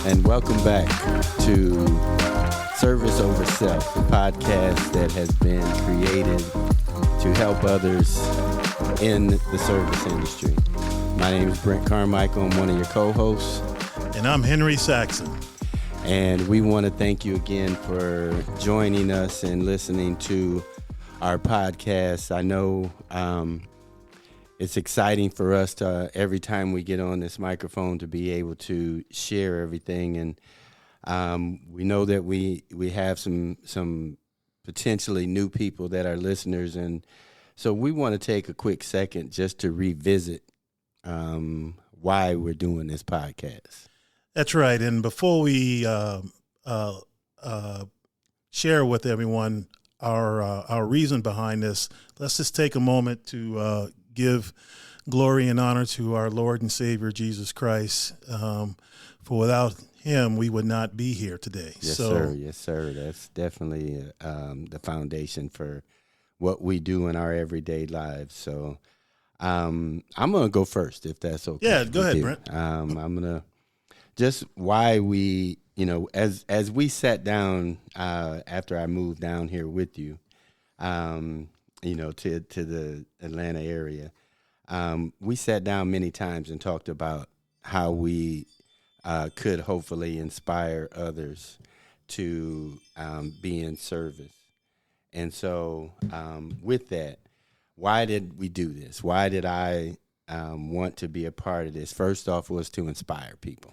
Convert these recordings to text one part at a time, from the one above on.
And welcome back to Service Over Self, a podcast that has been created to help others in the service industry. My name is Brent Carmichael. I'm one of your co-hosts. And I'm Henry Saxon. And we want to thank you again for joining us and listening to our podcast. I know it's exciting for us to, every time we get on this microphone, to be able to share everything. And we know that we have some potentially new people that are listeners. And so we want to take a quick second just to revisit why we're doing this podcast. That's right. And before we share with everyone our reason behind this, let's just take a moment to give glory and honor to our Lord and Savior, Jesus Christ. For without him, we would not be here today. Yes, sir. Yes, sir. That's definitely the foundation for what we do in our everyday lives. So I'm going to go first, if that's okay. Yeah, go ahead, Brent. I'm going to just why we, as we sat down after I moved down here with you, to the Atlanta area, we sat down many times and talked about how we could hopefully inspire others to be in service. And so with that, why did we do this? Why did I want to be a part of this? First off was to inspire people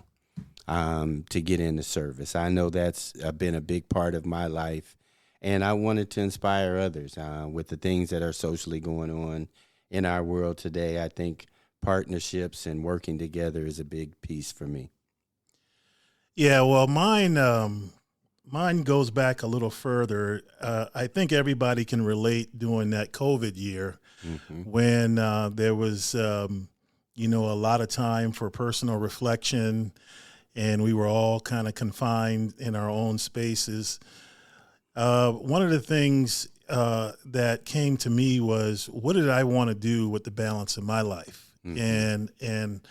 to get into service. I know that's been a big part of my life, and I wanted to inspire others with the things that are socially going on in our world today. I think partnerships and working together is a big piece for me. Yeah, well, mine goes back a little further. I think everybody can relate during that COVID year when there was, a lot of time for personal reflection, and we were all kind of confined in our own spaces. One of the things that came to me was, what did I want to do with the balance of my life? And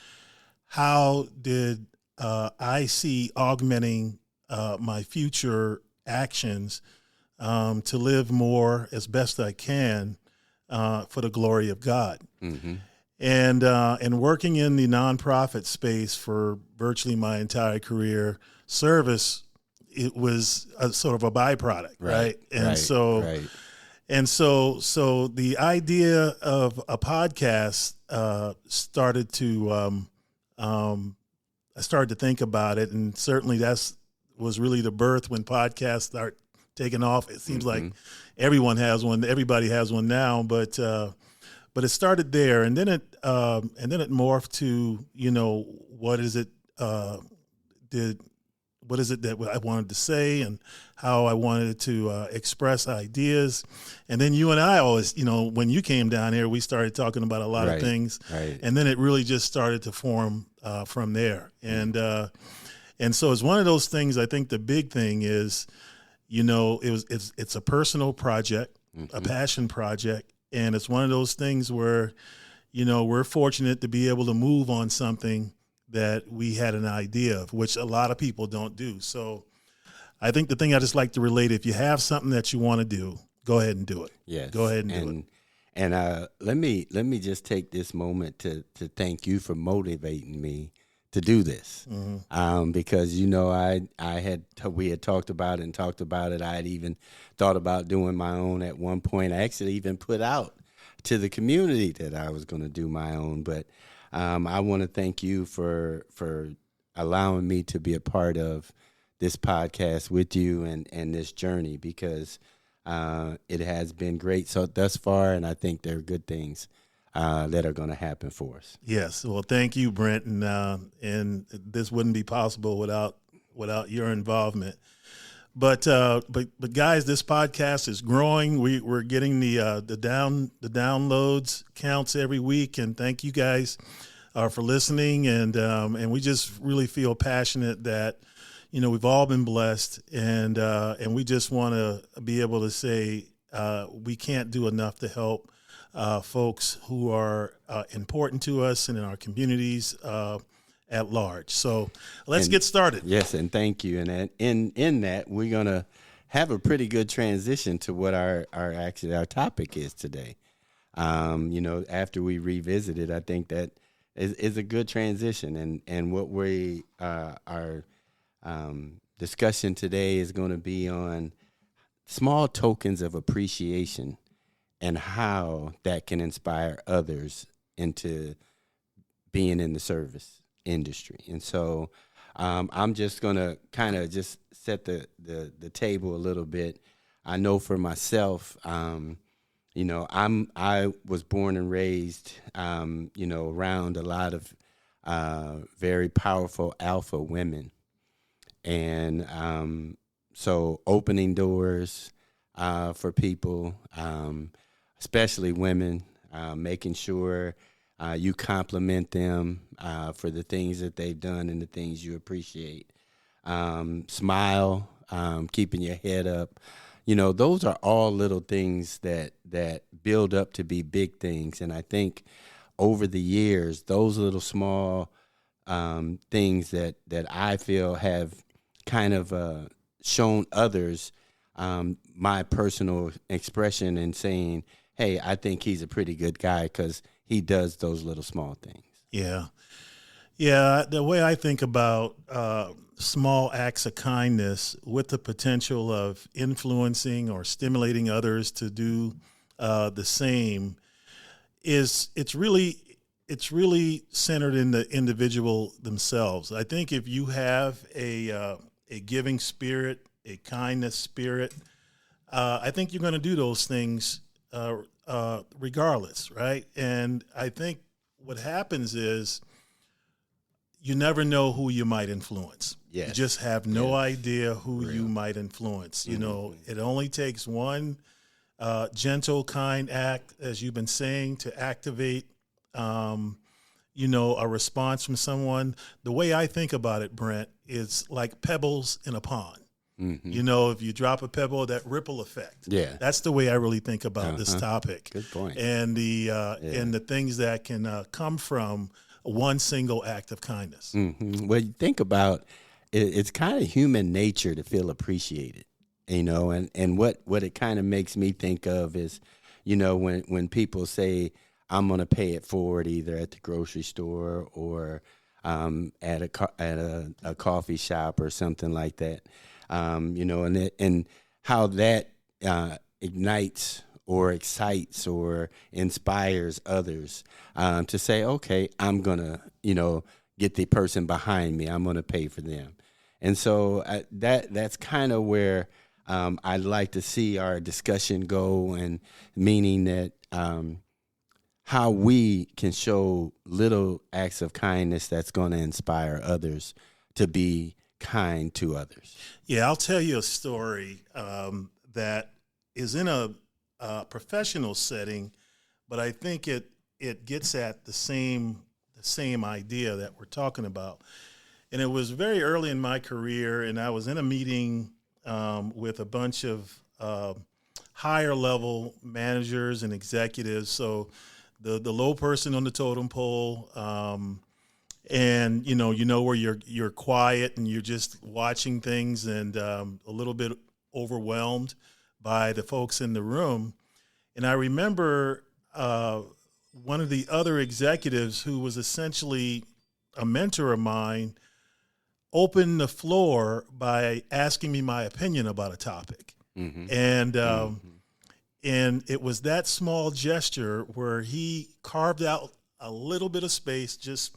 how did I see augmenting my future actions to live more as best I can for the glory of God. And working in the nonprofit space for virtually my entire career, service, it was a sort of a byproduct, right? And so the idea of a podcast started to I started to think about it, and certainly was really the birth when podcasts start taking off. It seems like everyone has one, everybody has one now, but it started there, and then it morphed to what is it that I wanted to say and how I wanted to express ideas. And then you and I always, when you came down here, we started talking about a lot of things, and then it really just started to form from there. And so it's one of those things. I think the big thing is, it's a personal project, a passion project, and it's one of those things where, we're fortunate to be able to move on something that we had an idea of, which a lot of people don't do. So I think the thing I just like to relate, if you have something that you want to do, go ahead and do it. Yes. Go ahead and do it. And let me just take this moment to thank you for motivating me to do this, because we had talked about it. I had even thought about doing my own at one point. I actually even put out to the community that I was going to do my own. But I want to thank you for allowing me to be a part of this podcast with you and this journey, because it has been great so thus far, and I think there are good things that are going to happen for us. Yes. Well, thank you, Brent. And this wouldn't be possible without your involvement. But guys, this podcast is growing. We're getting the downloads counts every week, and thank you guys for listening. And we just really feel passionate that we've all been blessed, and we just want to be able to say we can't do enough to help folks who are important to us and in our communities at large. So let's get started. Yes, and thank you. And in that, we're gonna have a pretty good transition to what our topic is today. After we revisit it, I think that is a good transition. And what we our discussion today is going to be on small tokens of appreciation and how that can inspire others into being in the service industry. And so I'm just going to kind of just set the table a little bit. I know for myself, I was born and raised, around a lot of very powerful alpha women. And so opening doors for people, especially women, making sure you compliment them for the things that they've done and the things you appreciate. Smile, keeping your head up. Those are all little things that build up to be big things. And I think over the years, those little small things that I feel have kind of shown others my personal expression and saying, hey, I think he's a pretty good guy because he does those little small things. Yeah. The way I think about small acts of kindness with the potential of influencing or stimulating others to do the same is it's really centered in the individual themselves. I think if you have a giving spirit, a kindness spirit, I think you're going to do those things regardless, right? And I think what happens is you never know who you might influence. Yes. You just have no idea who Real. you might influence. Mm-hmm. It only takes one gentle, kind act, as you've been saying, to activate, a response from someone. The way I think about it, Brent, is like pebbles in a pond. Mm-hmm. If you drop a pebble, that ripple effect. Yeah. That's the way I really think about this topic. Good point. And the things that can come from one single act of kindness. Mm-hmm. Well, you think about it's kind of human nature to feel appreciated, and what it kind of makes me think of is, when people say, I'm going to pay it forward either at the grocery store or at a coffee shop or something like that. And how that ignites or excites or inspires others to say, okay, I'm going to, get the person behind me. I'm going to pay for them. And so that's kind of where I'd like to see our discussion go, and meaning that how we can show little acts of kindness that's going to inspire others to be kind to others. Yeah, I'll tell you a story that is in a professional setting, but I think it gets at the same idea that we're talking about. And it was very early in my career, and I was in a meeting with a bunch of higher level managers and executives. So the low person on the totem pole. And where you're quiet and you're just watching things and a little bit overwhelmed by the folks in the room. And I remember one of the other executives, who was essentially a mentor of mine, opened the floor by asking me my opinion about a topic. Mm-hmm. And it was that small gesture where he carved out a little bit of space, just,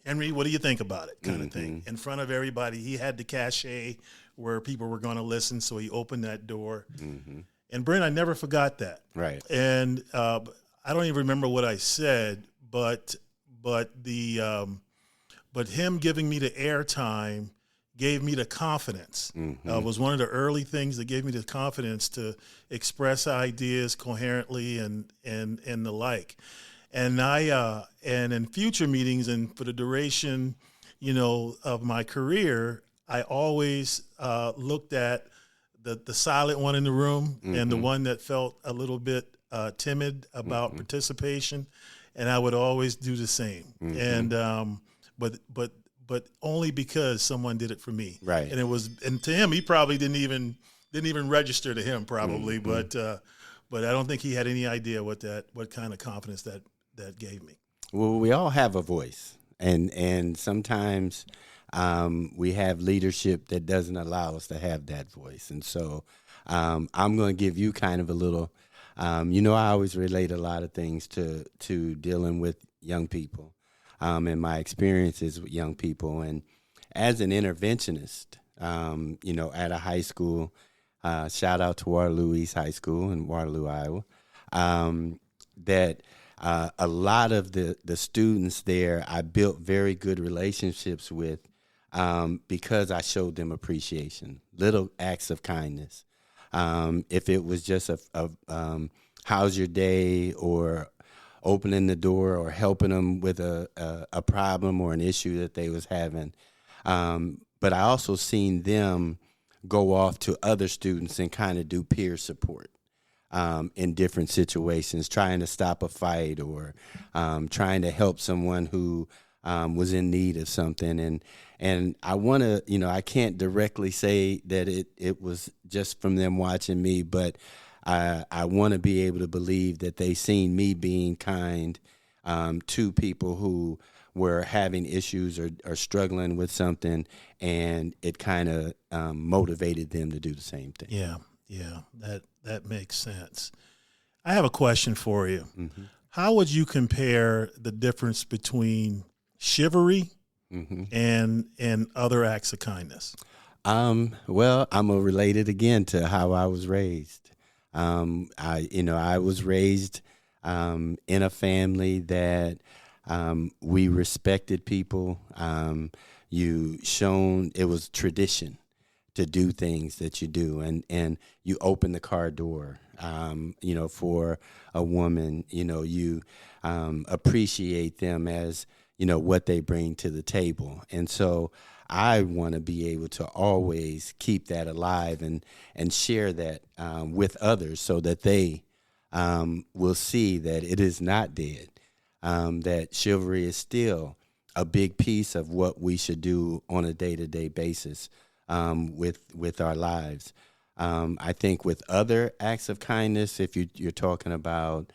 Henry, what do you think about it, kind of thing, in front of everybody. He had the cachet where people were going to listen, so he opened that door. Mm-hmm. And Brent, I never forgot that. Right. And I don't even remember what I said, but him giving me the airtime gave me the confidence. Mm-hmm. Was one of the early things that gave me the confidence to express ideas coherently and the like. And and in future meetings and for the duration, of my career, I always looked at the silent one in the room, mm-hmm. and the one that felt a little bit timid about participation, and I would always do the same. And but only because someone did it for me. Right. And to him, he probably didn't even register to him probably, but I don't think he had any idea what kind of confidence that gave me. Well, we all have a voice, and sometimes we have leadership that doesn't allow us to have that voice. And so I'm going to give you kind of a little, I always relate a lot of things to dealing with young people and my experiences with young people. And as an interventionist, at a high school, shout out to Waterloo East High School in Waterloo, Iowa, that a lot of the students there I built very good relationships with because I showed them appreciation, little acts of kindness. If it was just a how's your day, or opening the door, or helping them with a problem or an issue that they was having. But I also seen them go off to other students and kind of do peer support in different situations, trying to stop a fight, or trying to help someone who was in need of something. And I want to, I can't directly say that it was just from them watching me, but I want to be able to believe that they seen me being kind to people who were having issues or struggling with something, and it kind of motivated them to do the same thing. Yeah, that makes sense. I have a question for you. Mm-hmm. How would you compare the difference between chivalry and other acts of kindness? Well, I'm gonna relate it again to how I was raised. I was raised in a family that we respected people. It was tradition to do things that you do, and you open the car door. For a woman, you appreciate them as what they bring to the table, and so I want to be able to always keep that alive and share that with others, so that they will see that it is not dead, that chivalry is still a big piece of what we should do on a day-to-day basis with our lives. I think with other acts of kindness, if you're talking about,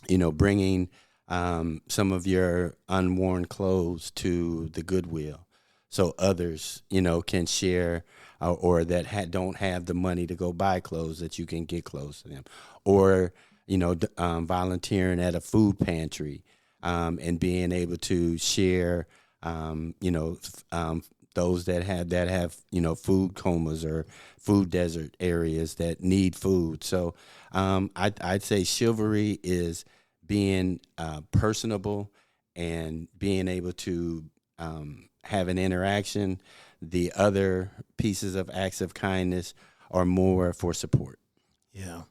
bringing some of your unworn clothes to the Goodwill, so others, can share, or that don't have the money to go buy clothes, that you can get clothes to them, or volunteering at a food pantry, and being able to share, those that have food comas or food desert areas that need food. So I'd say chivalry is being personable and being able to have an interaction. The other pieces of acts of kindness are more for support. Yeah.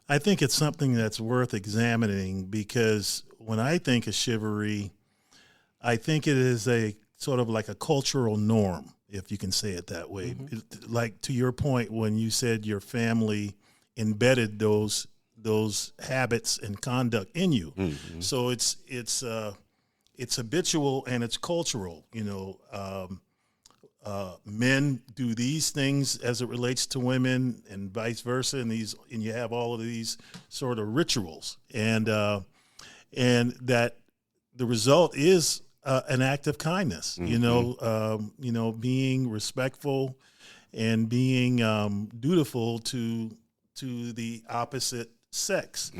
I think it's something that's worth examining, because when I think of chivalry, I think it is a sort of like a cultural norm, if you can say it that way. Mm-hmm. Like, to your point, when you said your family embedded those habits and conduct in you. Mm-hmm. So it's habitual and it's cultural. Men do these things as it relates to women, and vice versa, and you have all of these sort of rituals, and that the result is an act of kindness. Mm-hmm. Being respectful and being dutiful to the opposite sex.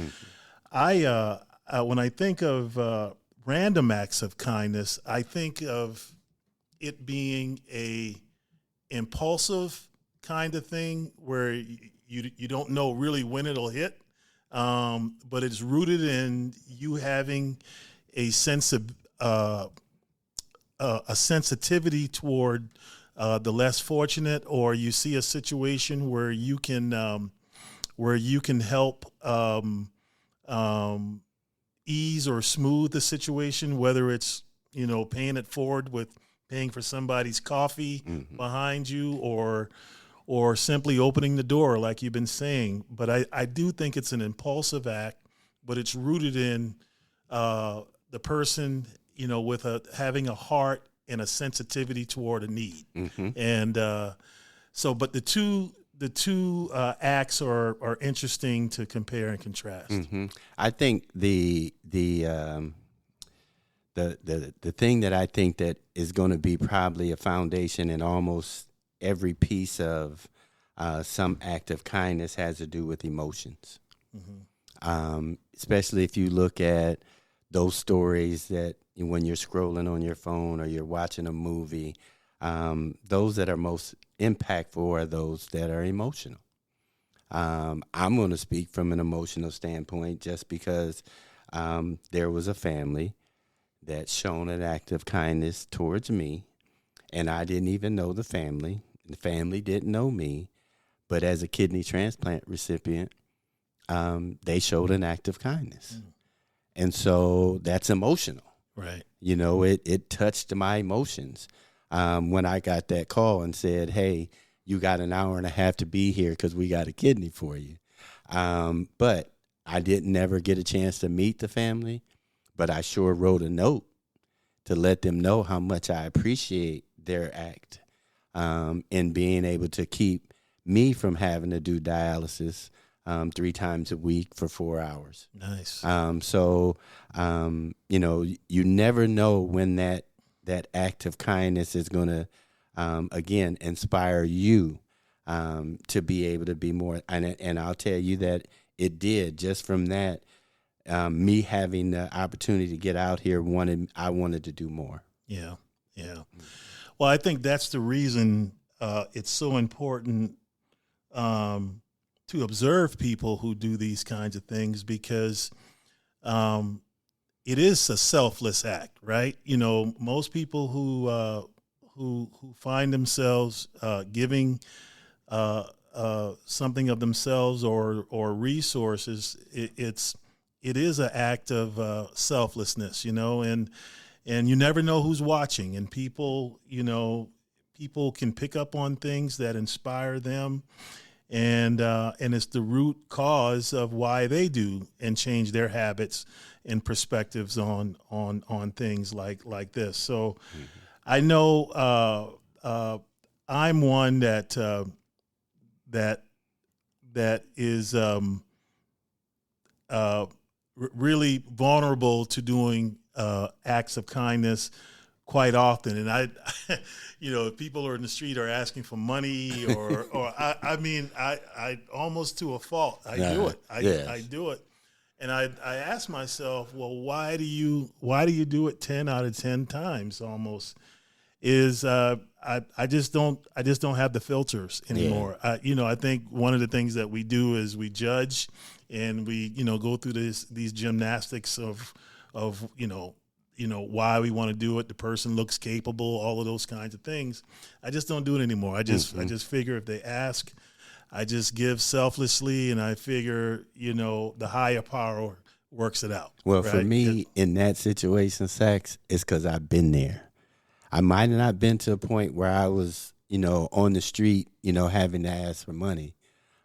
Mm-hmm. When I think of random acts of kindness, I think of it being a impulsive kind of thing where you don't know really when it'll hit, but it's rooted in you having a sense of a sensitivity toward the less fortunate, or you see a situation where you can help ease or smooth the situation, whether it's paying it forward with paying for somebody's coffee mm-hmm. behind you, or or simply opening the door, like you've been saying. But I do think it's an impulsive act, but it's rooted in the person, with having a heart and a sensitivity toward a need. Mm-hmm. And but the two acts are interesting to compare and contrast. Mm-hmm. I think the thing that I think that is going to be probably a foundation in almost every piece of some act of kindness has to do with emotions. Mm-hmm. Especially if you look at those stories that when you're scrolling on your phone or you're watching a movie, those that are most impactful are those that are emotional. I'm going to speak from an emotional standpoint just because there was a family that shown an act of kindness towards me, and I didn't even know the family. The family didn't know me, but as a kidney transplant recipient, they showed an act of kindness. Mm. And so that's emotional. Right. It touched my emotions when I got that call and said, hey, you got an hour and a half to be here because we got a kidney for you. But I didn't ever get a chance to meet the family, but I sure wrote a note to let them know how much I appreciate their act in being able to keep me from having to do dialysis 3 times a week for 4 hours. Nice. You never know when that act of kindness is going to, again, inspire you to be able to be more. And I'll tell you that it did just from that. Me having the opportunity to get out here, I wanted to do more. Yeah. Well, I think that's the reason it's so important to observe people who do these kinds of things, because it is a selfless act, right? Most people who find themselves giving something of themselves or resources, it is an act of selflessness, and you never know who's watching, and people can pick up on things that inspire them, and it's the root cause of why they do and change their habits and perspectives on things like this. So mm-hmm. I know I'm one that is really vulnerable to doing acts of kindness quite often. And I if people are in the street are asking for money or I almost to a fault, I do it. I do it. And I ask myself, well, why do you do it 10 out of 10 times almost? I just don't have the filters anymore. Yeah. I think one of the things that we do is we judge, and we go through these gymnastics of why we want to do it. The person looks capable, all of those kinds of things. I just don't do it anymore. I just figure if they ask, I just give selflessly, and I figure the higher power works it out. Well, right? For me, in that situation, Sax, it's because I've been there. I might have not been to a point where I was, on the street, having to ask for money.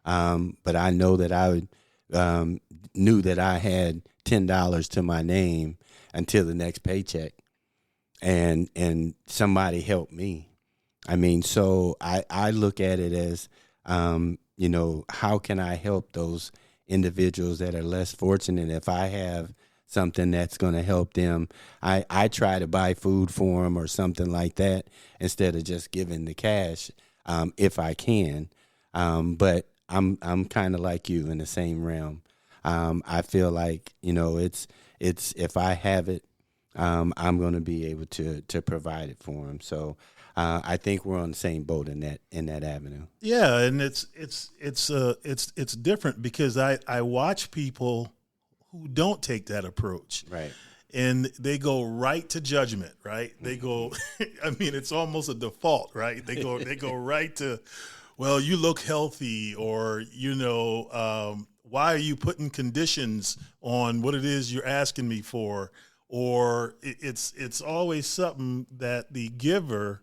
But I know that I knew that I had $10 to my name until the next paycheck, and somebody helped me. So I look at it as, how can I help those individuals that are less fortunate? If I have something that's going to help them, I try to buy food for them or something like that instead of just giving the cash, if I can. But I'm kind of like you in the same realm. I feel like, it's if I have it, I'm going to be able to provide it for them. So I think we're on the same boat in that avenue. Yeah, and it's different because I watch people who don't take that approach. Right. And they go right to judgment, right? They go, it's almost a default, right? They go right to, well, you look healthy, or, why are you putting conditions on what it is you're asking me for? Or it's always something that the giver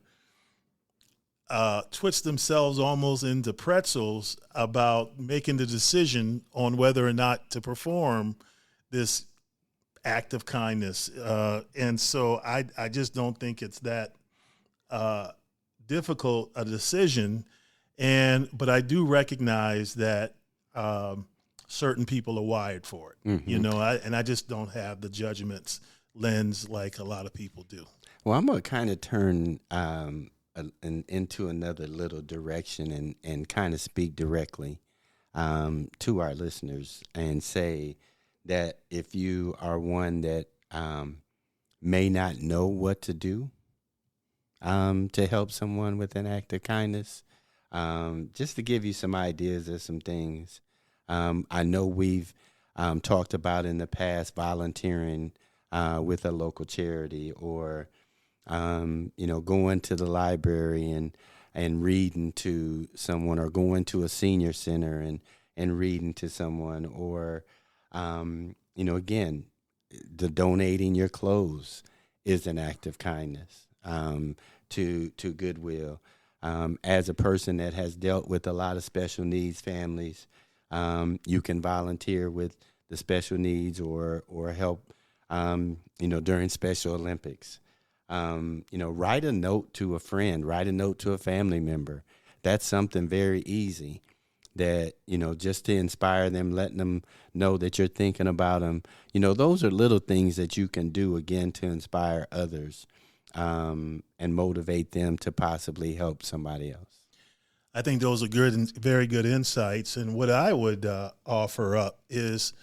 twist themselves almost into pretzels about making the decision on whether or not to perform this act of kindness. And so I just don't think it's that difficult a decision. But I do recognize that certain people are wired for it, and I just don't have the judgments lens like a lot of people do. Well, I'm going to kind of turn into another little direction and kind of speak directly to our listeners and say that if you are one that may not know what to do to help someone with an act of kindness, just to give you some ideas of some things. I know we've talked about in the past volunteering with a local charity, or going to the library and reading to someone, or going to a senior center and reading to someone, or again, the donating your clothes is an act of kindness to Goodwill. As a person that has dealt with a lot of special needs families, you can volunteer with the special needs or help, during Special Olympics. Write a note to a friend, write a note to a family member. That's something very easy that, just to inspire them, letting them know that you're thinking about them. Those are little things that you can do, again, to inspire others and motivate them to possibly help somebody else. I think those are good and very good insights. And what I would offer up is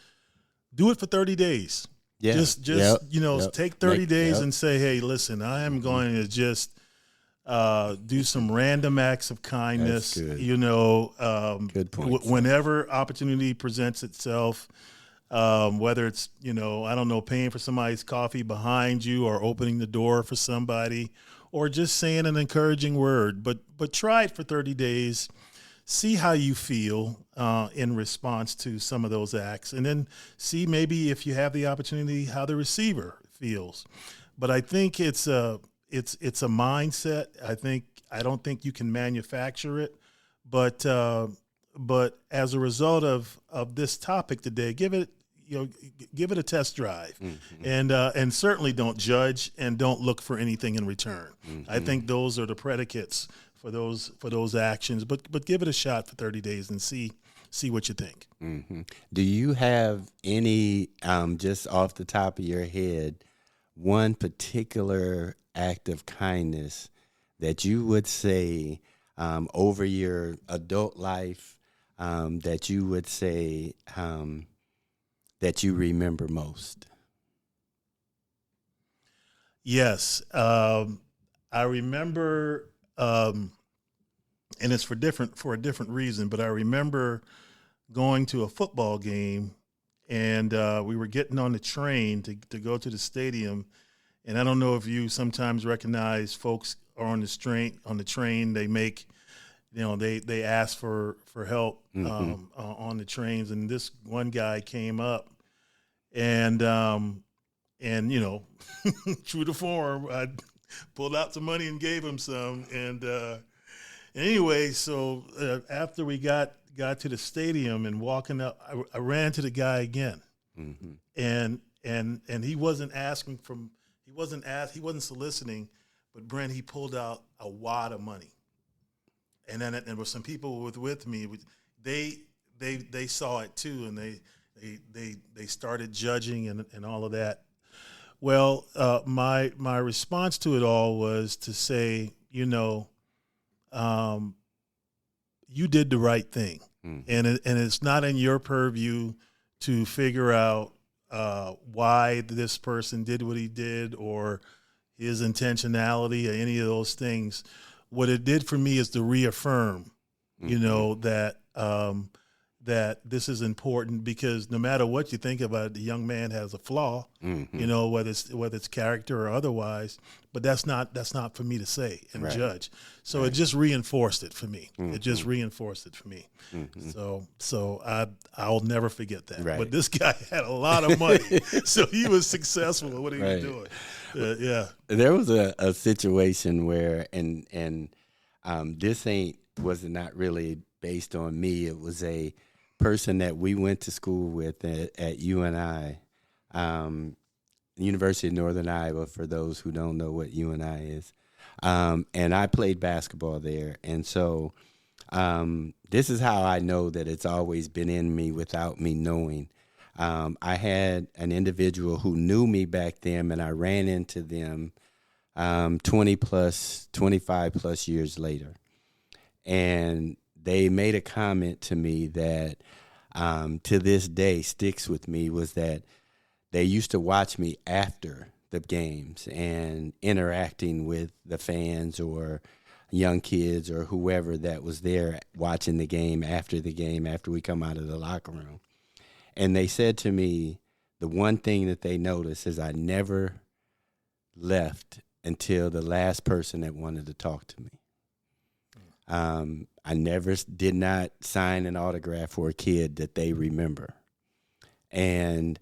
do it for 30 days. Yeah. Take 30 days and say, hey, listen, I am going to just do some random acts of kindness. That's good. Good point. Whenever opportunity presents itself, whether it's, paying for somebody's coffee behind you, or opening the door for somebody, or just saying an encouraging word. But try it for 30 days. See how you feel in response to some of those acts, and then see maybe if you have the opportunity how the receiver feels. But I think it's a mindset. I don't think you can manufacture it, but as a result of this topic today, give it a test drive, and certainly don't judge and don't look for anything in return. I think those are the predicates for those actions, but give it a shot for 30 days and see what you think. Do you have any, just off the top of your head, one particular act of kindness that you would say over your adult life that you would say that you remember most? Yes. I remember, and it's for a different reason, but I remember going to a football game, and we were getting on the train to go to the stadium. And I don't know if you sometimes recognize folks are on the train, they make, they ask for help on the trains. And this one guy came up, and true to form, I pulled out some money and gave him some. And anyway, so after we got to the stadium and walking up, I ran to the guy again, and he wasn't he wasn't soliciting, but Brent, he pulled out a wad of money, and then there were some people with me. They saw it too, and they started judging and all of that. Well, my response to it all was to say, you did the right thing, and it's not in your purview to figure out why this person did what he did, or his intentionality, or any of those things. What it did for me is to reaffirm, that this is important, because no matter what you think about it, the young man has a flaw, whether it's character or otherwise. But that's not for me to say and judge. So it just reinforced it for me. It just reinforced it for me. So I'll never forget that. Right. But this guy had a lot of money, so he was successful at what he was doing. Yeah. There was a situation where, and This was not really based on me. It was a person that we went to school with at UNI, University of Northern Iowa, for those who don't know what UNI is. And I played basketball there. And so this is how I know that it's always been in me without me knowing. I had an individual who knew me back then, and I ran into them 25 plus years later. And they made a comment to me that to this day sticks with me, was that they used to watch me after the games and interacting with the fans or young kids or whoever that was there watching the game after we come out of the locker room. And they said to me, the one thing that they noticed is I never left until the last person that wanted to talk to me. I never did not sign an autograph for a kid that they remember. And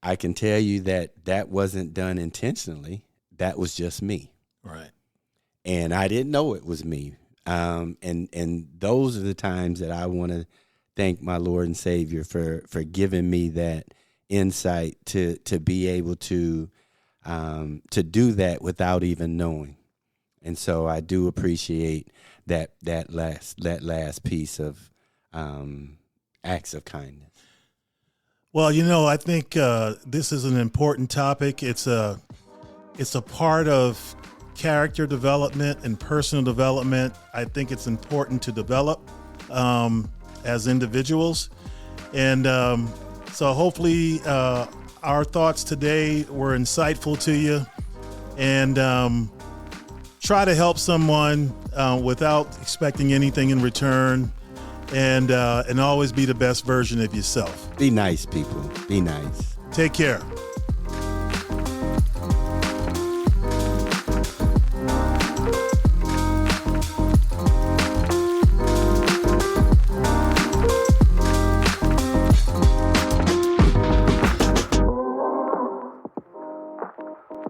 I can tell you that wasn't done intentionally. That was just me. Right. And I didn't know it was me. And those are the times that I want to thank my Lord and Savior for giving me that insight to be able to do that without even knowing. And so I do appreciate that last piece of acts of kindness. Well, I think this is an important topic. It's a part of character development and personal development. I think it's important to develop as individuals. And so hopefully our thoughts today were insightful to you, and try to help someone without expecting anything in return, and always be the best version of yourself. Be nice, people. Be nice. Take care.